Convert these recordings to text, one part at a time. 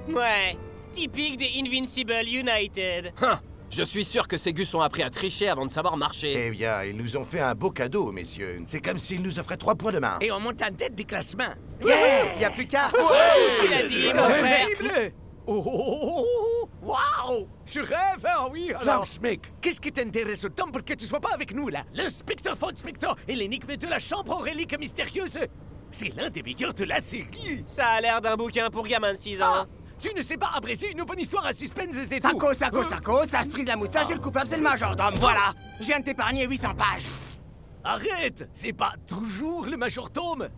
Ouais, typique des Invincible United. Je suis sûr que ces gus ont appris à tricher avant de savoir marcher. Eh bien, ils nous ont fait un beau cadeau, messieurs. C'est comme s'ils nous offraient 3 points de main. Et on monte en tête du classement. Yeah! Y'a plus qu'à... Qu'est-ce qu'il a dit, mon frère? Impossible! Oh, waouh! Je rêve, hein, oui, alors... Klaus, mec, qu'est-ce qui t'intéresse autant pour que tu sois pas avec nous, là? L'inspecteur Von Spector et l'énigme de la chambre aux reliques mystérieuses. C'est l'un des meilleurs de la série. Ça a l'air d'un bouquin pour gamin de 6 ans. Ah, tu ne sais pas apprécier une bonne histoire à suspense et tout. Sacco, ça se frise la moustache et le coupable c'est le majordome, voilà! Je viens de t'épargner 800 pages! Arrête! C'est pas toujours le Major Tom.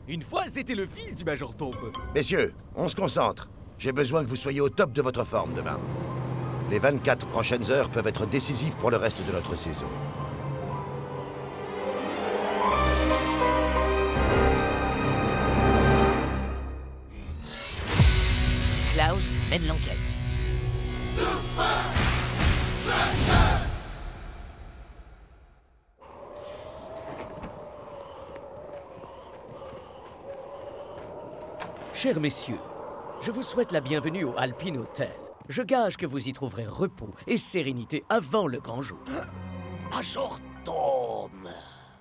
Une fois, c'était le fils du Major Tom. Messieurs, on se concentre. J'ai besoin que vous soyez au top de votre forme demain. Les 24 prochaines heures peuvent être décisives pour le reste de notre saison. Klaus mène l'enquête. Chers messieurs, je vous souhaite la bienvenue au Alpine Hotel. Je gage que vous y trouverez repos et sérénité avant le grand jour. Major Tom.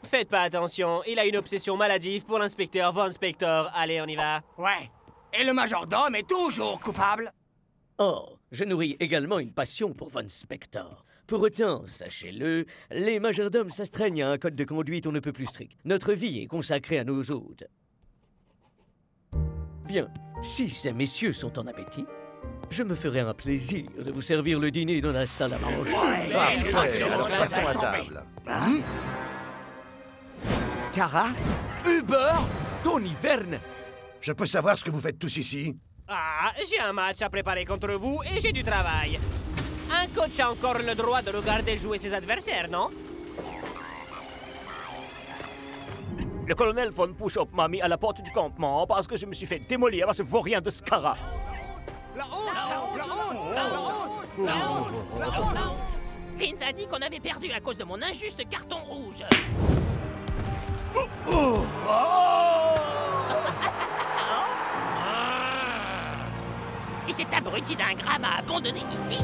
Faites pas attention, il a une obsession maladive pour l'inspecteur Von Spector. Allez, on y va. Ouais. Et le majordome est toujours coupable! Or, je nourris également une passion pour Von Spector. Pour autant, sachez-le, les majordomes s'astreignent à un code de conduite on ne peut plus strict. Notre vie est consacrée à nos hôtes. Bien, si ces messieurs sont en appétit, je me ferai un plaisir de vous servir le dîner dans la salle à manger. Parfait, alors passons à table. Scara? Uber? Tony Verne? Je peux savoir ce que vous faites tous ici? Ah, j'ai un match à préparer contre vous et j'ai du travail. Un coach a encore le droit de regarder jouer ses adversaires, non? Le colonel Von Push-Up m'a mis à la porte du campement parce que je me suis fait démolir par ce vaurien de Scara. Vince a dit qu'on avait perdu à cause de mon injuste carton rouge. Et cet abruti d'ingrat m'a abandonné ici.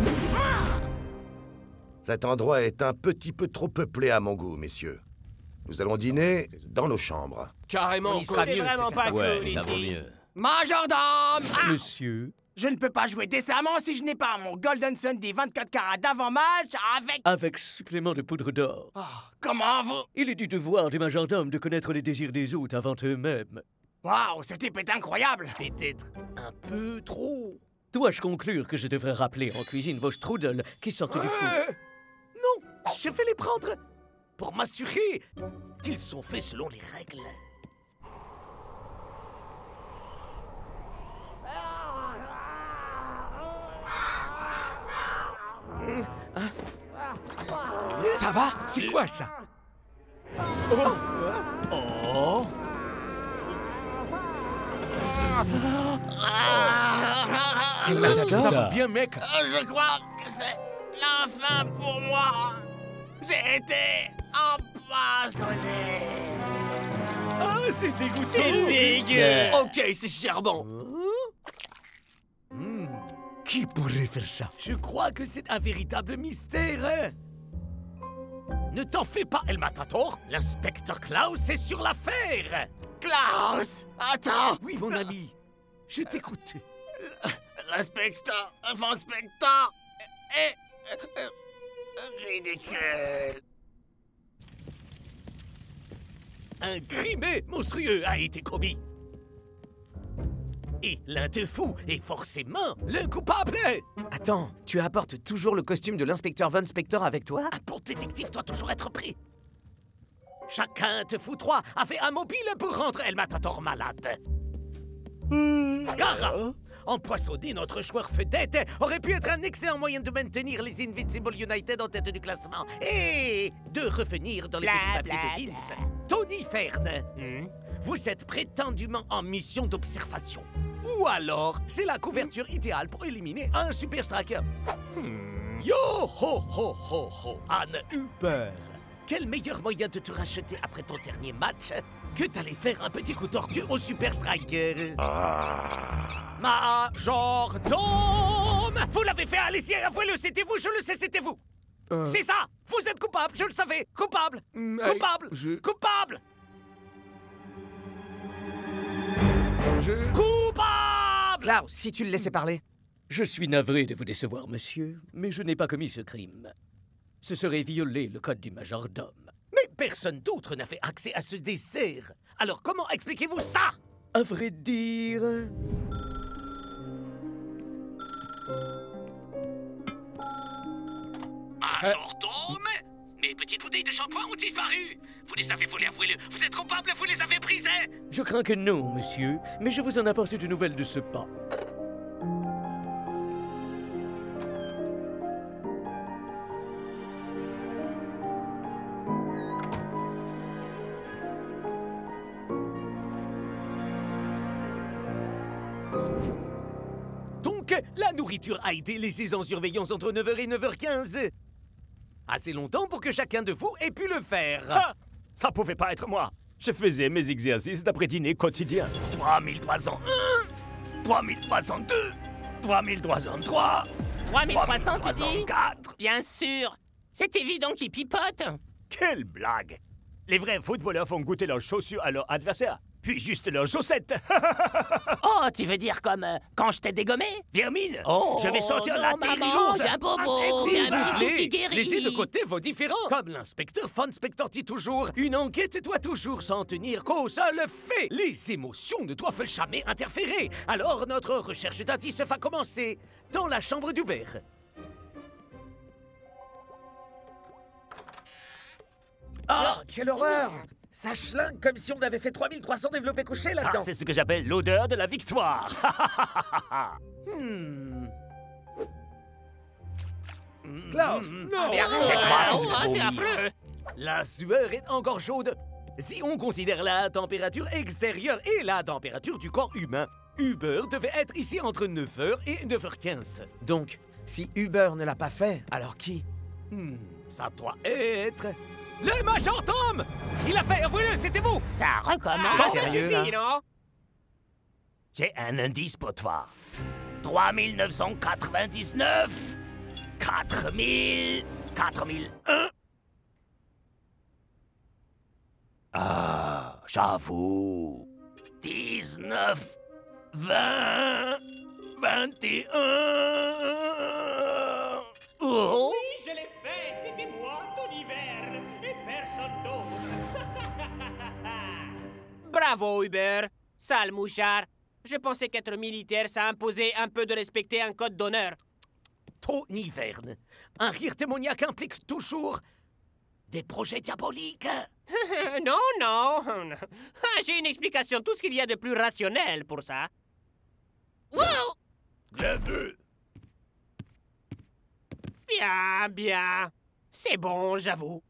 Cet endroit est un petit peu trop peuplé à mon goût, messieurs. Nous allons dîner dans nos chambres. Carrément, C'est vraiment pas cool ici. Majordome! Monsieur, Je ne peux pas jouer décemment si je n'ai pas mon Golden Sun des 24 carats d'avant-match avec... avec supplément de poudre d'or. Comment vous... Il est du devoir du majordome de connaître les désirs des hôtes avant eux-mêmes. Waouh, ce type est incroyable! Peut-être un peu trop. Dois-je conclure que je devrais rappeler en cuisine vos strudels qui sortent du four? Non, je vais les prendre pour m'assurer qu'ils sont faits selon les règles. Ça va? C'est quoi ça? Oh! Ça va bien, mec? Je crois que c'est la fin pour moi. J'ai été empoisonné. Ah, c'est dégoûtant! C'est dégueu. Ok, c'est charbon. Qui pourrait faire ça? Je crois que c'est un véritable mystère. Hein? Ne t'en fais pas, El Matador. L'inspecteur Klaus est sur l'affaire. Klaus! Attends! Oui, mon ami. Je t'écoute. L'inspecteur Von Spector est ridicule. Un crime monstrueux a été commis. Et l'un de vous est forcément le coupable. Attends, tu apportes toujours le costume de l'inspecteur Von Spector avec toi? Un bon détective doit toujours être pris. Chacun de vous trois a fait un mobile pour rendre El Matador malade. Scara, empoisonner notre joueur vedette aurait pu être un excellent moyen de maintenir les Invincible United en tête du classement et de revenir dans les petits papiers de Vince. Tony Fern, vous êtes prétendument en mission d'observation. Ou alors, c'est la couverture idéale pour éliminer un super striker. Yo ho ho ho ho, Anne Hubert. Quel meilleur moyen de te racheter après ton dernier match que t'allais faire un petit coup tordu au Super Striker. Majordome! Vous l'avez fait, allez-y, avouez-le, c'était vous, je le sais, c'était vous. C'est ça! Vous êtes coupable, je le savais! Coupable! Coupable! Coupable! Coupable! Klaus, si tu le laissais parler. Je suis navré de vous décevoir, monsieur, mais je n'ai pas commis ce crime. Ce serait violer le code du majordome. Mais personne d'autre n'a fait accès à ce dessert. Alors comment expliquez-vous ça? À vrai dire... Majordome? Mes petites bouteilles de shampoing ont disparu. Vous les avez volées, avouez-le. Vous êtes coupable, vous les avez brisées. Je crains que non, monsieur, mais je vous en apporte de nouvelles de ce pas. Donc, la nourriture a été laissée en surveillance entre 9h et 9h15. Assez longtemps pour que chacun de vous ait pu le faire. Ah, ça pouvait pas être moi. Je faisais mes exercices d'après-dîner quotidien. 3301, 3302, 3303, 3300, tu dis? 3304. Bien sûr. C'est évident qu'il pipote. Quelle blague! Les vrais footballeurs font goûter leurs chaussures à leur adversaire, puis juste leurs chaussettes. Oh, tu veux dire comme quand je t'ai dégommé? Vermine, Oh, je vais sortir non, la télé maman, lourde. j'ai un bobo, S'il j'ai un vous bisou plaît, qui guérit. laissez de côté vos différends. Comme l'inspecteur Von Spector dit toujours, une enquête doit toujours s'en tenir qu'aux seuls faits. Les émotions ne doivent jamais interférer. Alors notre recherche d'indices va commencer dans la chambre d'Hubert. Oh, quelle horreur! Ça schlingue comme si on avait fait 3300 développés couchés Ça, là-dedans. c'est ce que j'appelle l'odeur de la victoire. Klaus, non! Mais arrête, c'est affreux. La sueur est encore chaude. Si on considère la température extérieure et la température du corps humain, Hubert devait être ici entre 9h et 9h15. Donc, si Uber ne l'a pas fait, alors qui? Ça doit être... le majordome! Il a fait, avouez-le, c'était vous! Ça recommence. Ça sérieux, suffit, non? J'ai un indice pour toi. 3999, 4000, 4001. Ah, j'avoue. 19, 20, 21. Oh. Oui, je l'ai fait. C'était moi, Tony Verne, et personne d'autre. Bravo, Hubert. Sale mouchard. Je pensais qu'être militaire, ça imposait un peu de respecter un code d'honneur. Tony Verne. Un rire démoniaque implique toujours des projets diaboliques. Non, non. J'ai une explication, tout ce qu'il y a de plus rationnel pour ça. Wow. Glabeux. Bien, bien. C'est bon, j'avoue.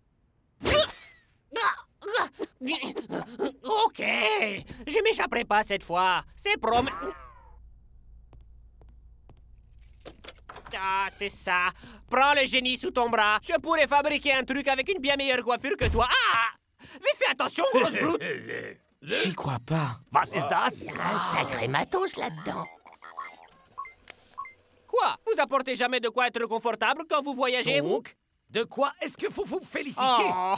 Ok, je m'échapperai pas cette fois. C'est promis. Ah, c'est ça. Prends le génie sous ton bras. Je pourrais fabriquer un truc avec une bien meilleure coiffure que toi. Ah! Mais fais attention, grosse brute. J'y crois pas. Was ist das? Un sacré matos là-dedans. Quoi? Vous apportez jamais de quoi être confortable quand vous voyagez, vous? Donc, de quoi est-ce que vous vous félicitiez? Oh!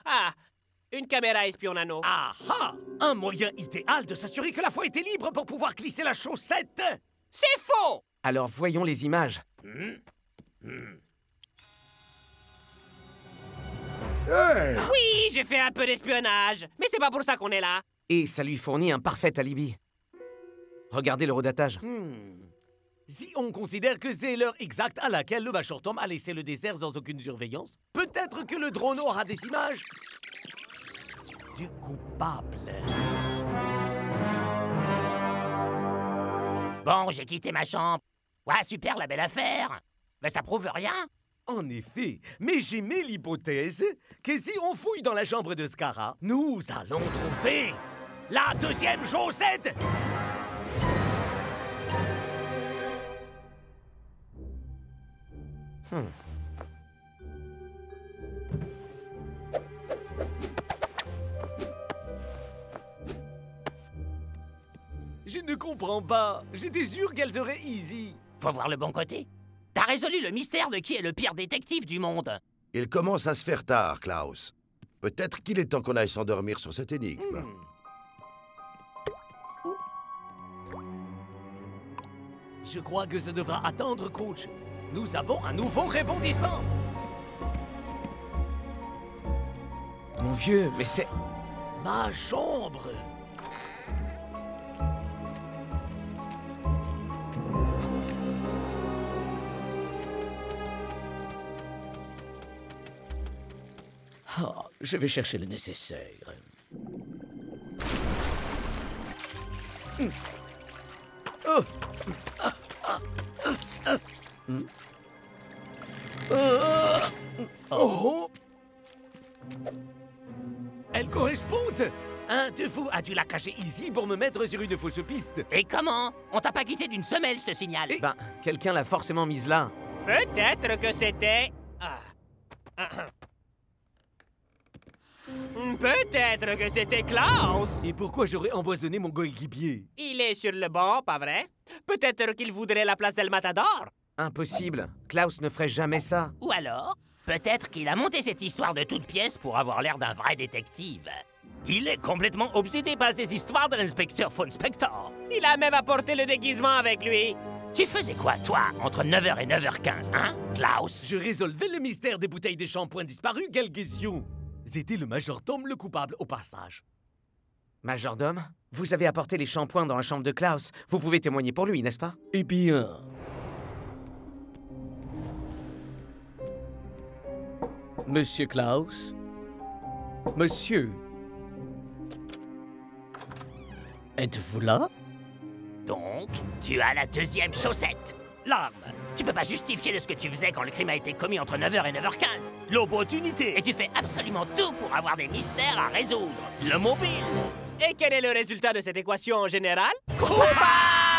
Ah! Une caméra espion nano. Ah ah! Un moyen idéal de s'assurer que la foi était libre pour pouvoir glisser la chaussette! C'est faux! Alors voyons les images. Oui, j'ai fait un peu d'espionnage. Mais c'est pas pour ça qu'on est là. Et ça lui fournit un parfait alibi. Regardez le redatage. Si on considère que c'est l'heure exacte à laquelle le majordome a laissé le désert sans aucune surveillance, peut-être que le drone aura des images du coupable. Bon, j'ai quitté ma chambre. Ouais, super, la belle affaire. Mais ça prouve rien. En effet, mais j'émets l'hypothèse que si on fouille dans la chambre de Scara, nous allons trouver la deuxième chaussette! Je ne comprends pas. J'étais sûr qu'elles auraient easy. Faut voir le bon côté. T'as résolu le mystère de qui est le pire détective du monde. Il commence à se faire tard, Klaus. Peut-être qu'il est temps qu'on aille s'endormir sur cette énigme. Je crois que ça devra attendre, coach. Nous avons un nouveau rebondissement. Mon vieux, mais c'est... ma chambre. Ah, je vais chercher le nécessaire. Oh. Oh. Elle correspond. Un de vous a dû la cacher ici pour me mettre sur une fausse piste. Et comment? On t'a pas quitté d'une semelle, je te signale. Ben, quelqu'un l'a forcément mise là. Peut-être que c'était... Peut-être que c'était Klaus. Et pourquoi j'aurais empoisonné mon coéquipier? Il est sur le banc, pas vrai? Peut-être qu'il voudrait la place d'El Matador. Impossible. Klaus ne ferait jamais ça. Ou alors, peut-être qu'il a monté cette histoire de toute pièce pour avoir l'air d'un vrai détective. Il est complètement obsédé par ces histoires de l'inspecteur von Spector. Il a même apporté le déguisement avec lui. Tu faisais quoi, toi, entre 9h et 9h15, hein, Klaus? Je résolvais le mystère des bouteilles de shampoing disparues, quelle question? C'était le majordome le coupable au passage. Majordome, vous avez apporté les shampoings dans la chambre de Klaus. Vous pouvez témoigner pour lui, n'est-ce pas? Eh bien... Monsieur Klaus? Monsieur? Êtes-vous là? Donc, tu as la deuxième chaussette. L'arme. Tu peux pas justifier de ce que tu faisais quand le crime a été commis entre 9h et 9h15. L'opportunité. Et tu fais absolument tout pour avoir des mystères à résoudre. Le mobile. Et quel est le résultat de cette équation en général?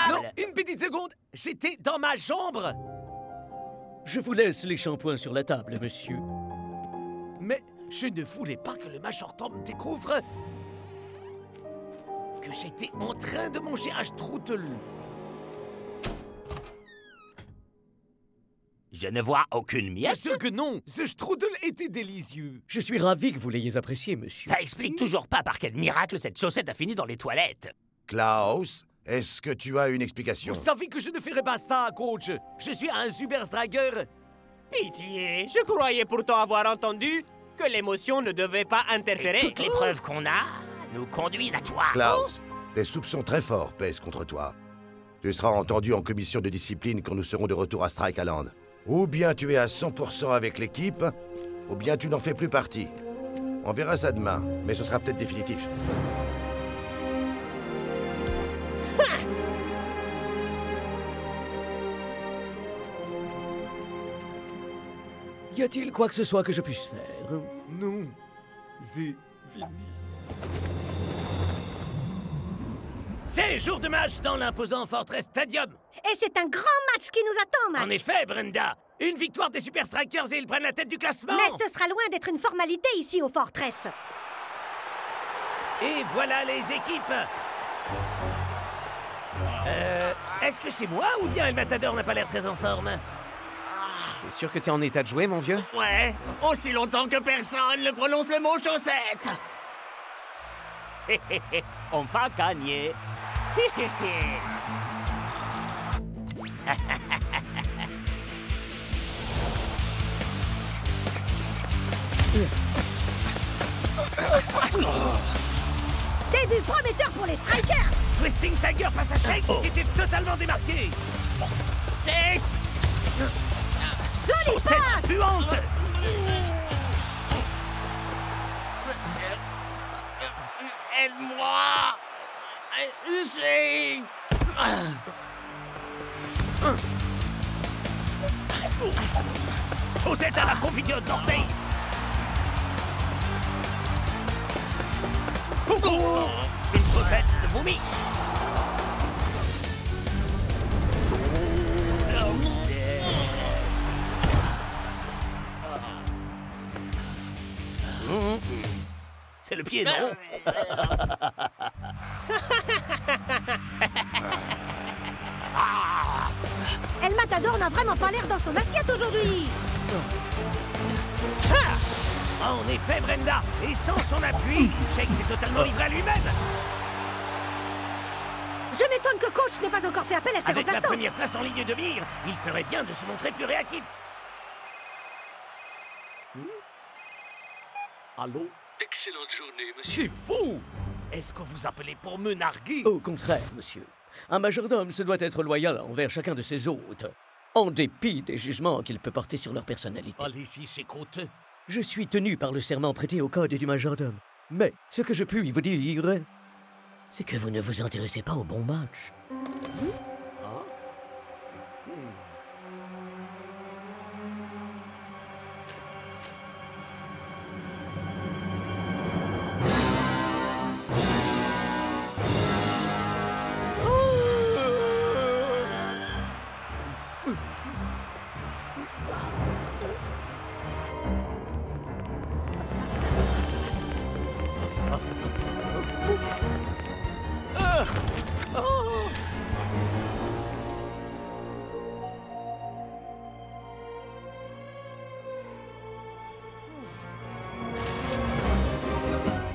Non, une petite seconde. J'étais dans ma chambre. Je vous laisse les shampoings sur la table, monsieur. Mais je ne voulais pas que le majordome découvre que j'étais en train de manger un strudel. Je ne vois aucune Bien miette. sûr que non. Ce strudel était délicieux. Je suis ravi que vous l'ayez apprécié, monsieur. Ça explique toujours pas par quel miracle cette chaussette a fini dans les toilettes. Klaus, est-ce que tu as une explication? Vous savez que je ne ferai pas ça, coach. Je suis un Superstrager. Pitié, je croyais pourtant avoir entendu que l'émotion ne devait pas interférer. Toutes les preuves qu'on a nous conduisent à toi. Klaus, des soupçons très forts pèsent contre toi. Tu seras entendu en commission de discipline quand nous serons de retour à Strike Island. Ou bien tu es à 100% avec l'équipe, ou bien tu n'en fais plus partie. On verra ça demain, mais ce sera peut-être définitif. Y a-t-il quoi que ce soit que je puisse faire? Non, c'est fini. C'est jour de match dans l'imposant Fortress Stadium. Et c'est un grand match qui nous attend, Max. En effet, Brenda. Une victoire des Super Strikers et ils prennent la tête du classement. Mais ce sera loin d'être une formalité ici au Fortress. Et voilà les équipes. Est-ce que c'est moi ou bien El Matador n'a pas l'air très en forme? T'es sûr que t'es en état de jouer, mon vieux? Ouais, aussi longtemps que personne ne prononce le mot chaussette. On va gagner. Début prometteur pour les Strikers. Twisting Tiger face à Shake qui était totalement démarqué. Six. Jolie Chaussette passe. puante. Aide-moi. Six. Chaussette à la confiture d'orteil. Coucou. Une chaussette de vomi. C'est le pied, non? n'a vraiment pas l'air dans son assiette aujourd'hui. En effet, Brenda, et sans son appui, Shake s'est totalement livré à lui-même. Je m'étonne que coach n'ait pas encore fait appel à ses Avec la remplaçants. première place en ligne de mire, il ferait bien de se montrer plus réactif. Allô? Excellente journée, monsieur. C'est fou! Est-ce que vous appelez pour me narguer? Au contraire, monsieur. Un majordome se doit être loyal envers chacun de ses hôtes, en dépit des jugements qu'il peut porter sur leur personnalité. Allez-y, c'est coûteux. Je suis tenu par le serment prêté au code du majordome. Mais ce que je puis vous dire, c'est que vous ne vous intéressez pas au bon match.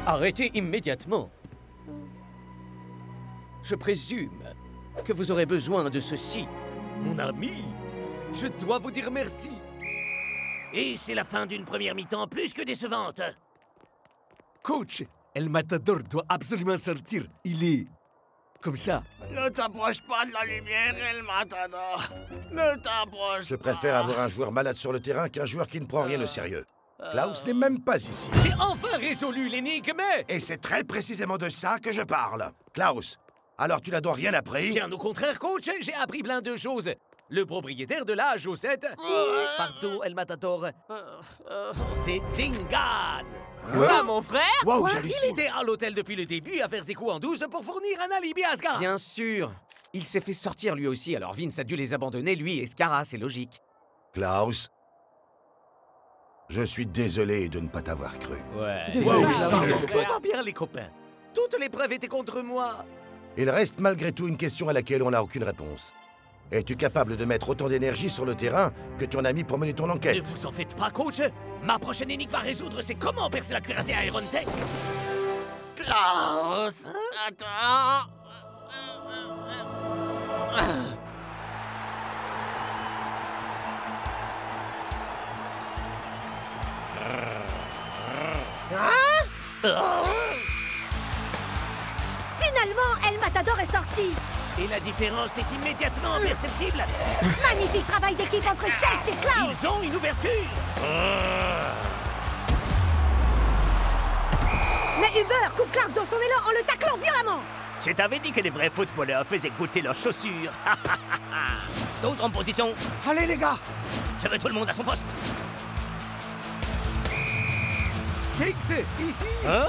Arrêtez immédiatement. Je présume que vous aurez besoin de ceci. Mon ami, je dois vous dire merci. Et c'est la fin d'une première mi-temps plus que décevante. Coach, El Matador doit absolument sortir. Il est comme ça. Ne t'approche pas de la lumière, El Matador. Ne t'approche Je pas. préfère avoir un joueur malade sur le terrain qu'un joueur qui ne prend rien au sérieux. Klaus n'est même pas ici. J'ai enfin résolu l'énigme. Et c'est très précisément de ça que je parle. Klaus, alors tu n'as donc rien appris? Bien au contraire, coach, j'ai appris plein de choses. Le propriétaire de la chaussette... Pardon, El Matador. C'est Dingan. Quoi, mon frère? Wow, j'hallucine. Il était à l'hôtel depuis le début à faire ses coups en douce pour fournir un alibi à Scar. Bien sûr. Il s'est fait sortir lui aussi, alors Vince a dû les abandonner, lui et Scara, c'est logique. Klaus, je suis désolé de ne pas t'avoir cru. Ouais. Tout va bien, les copains. Toutes les preuves étaient contre moi. Il reste malgré tout une question à laquelle on n'a aucune réponse. Es-tu capable de mettre autant d'énergie sur le terrain que tu en as mis pour mener ton Ne enquête? vous en faites pas, coach. Ma prochaine énigme à résoudre, c'est comment percer la cuirassée à Iron Tech. Klaus, attends. Finalement, El Matador est sorti. Et la différence est immédiatement perceptible. Magnifique travail d'équipe entre Shakes et Klaus. Ils ont une ouverture. Mais Uber coupe Klaus dans son élan en le taclant violemment. Je t'avais dit que les vrais footballeurs faisaient goûter leurs chaussures. D'autres en position. Allez les gars. Je veux tout le monde à son poste. Shakes, ici. Hein?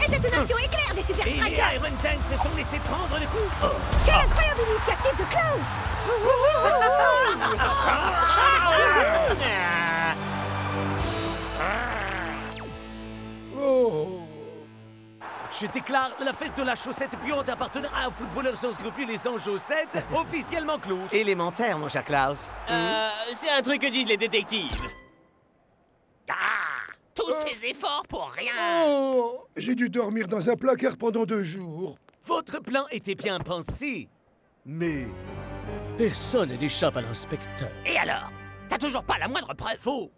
Et c'est une action éclair des Super Et les Strikers. Iron Tanks se sont laissés prendre le coup. Quelle incroyable initiative de Klaus. Je déclare la fête de la chaussette puante appartenant à un footballeur sans scrupules et sans chaussettes officiellement close. Élémentaire, mon cher Klaus. C'est un truc que disent les détectives. Tous ces efforts pour rien. Oh, j'ai dû dormir dans un placard pendant 2 jours. Votre plan était bien pensé, mais... Personne n'échappe à l'inspecteur. Et alors? T'as toujours pas la moindre preuve? Faux.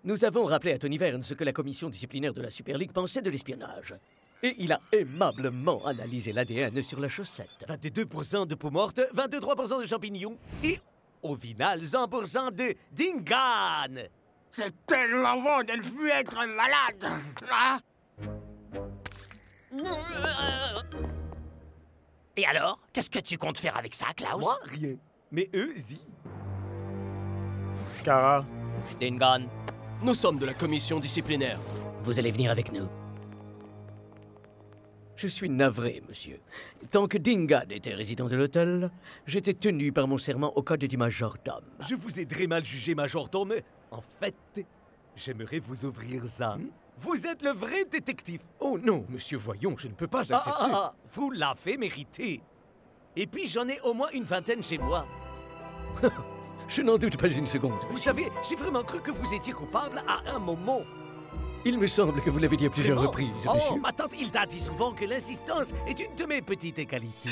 Nous avons rappelé à Tony Verne ce que la commission disciplinaire de la Super League pensait de l'espionnage. Et il a aimablement analysé l'ADN sur la chaussette. 22% de peau morte, 23% de champignons et, au final, 100% de Dingan. C'est tellement bon de ne plus être malade. Ah. Et alors? Qu'est-ce que tu comptes faire avec ça, Klaus? Moi, rien. Mais eux, y. Scara, Dingan, nous sommes de la commission disciplinaire. Vous allez venir avec nous. Je suis navré, monsieur. Tant que Dingan était résident de l'hôtel, j'étais tenu par mon serment au code du majordome. Je vous ai très mal jugé, majordome. En fait, j'aimerais vous ouvrir ça. Vous êtes le vrai détective. Oh non, monsieur, voyons, je ne peux pas accepter. Vous l'avez mérité. Et puis j'en ai au moins une vingtaine chez moi. Je n'en doute pas une seconde. Vous savez, j'ai vraiment cru que vous étiez coupable à un moment. Il me semble que vous l'avez dit à plusieurs Vraiment? reprises, Oh, monsieur. ma tante Hilda dit souvent que l'insistance est une de mes petites qualités.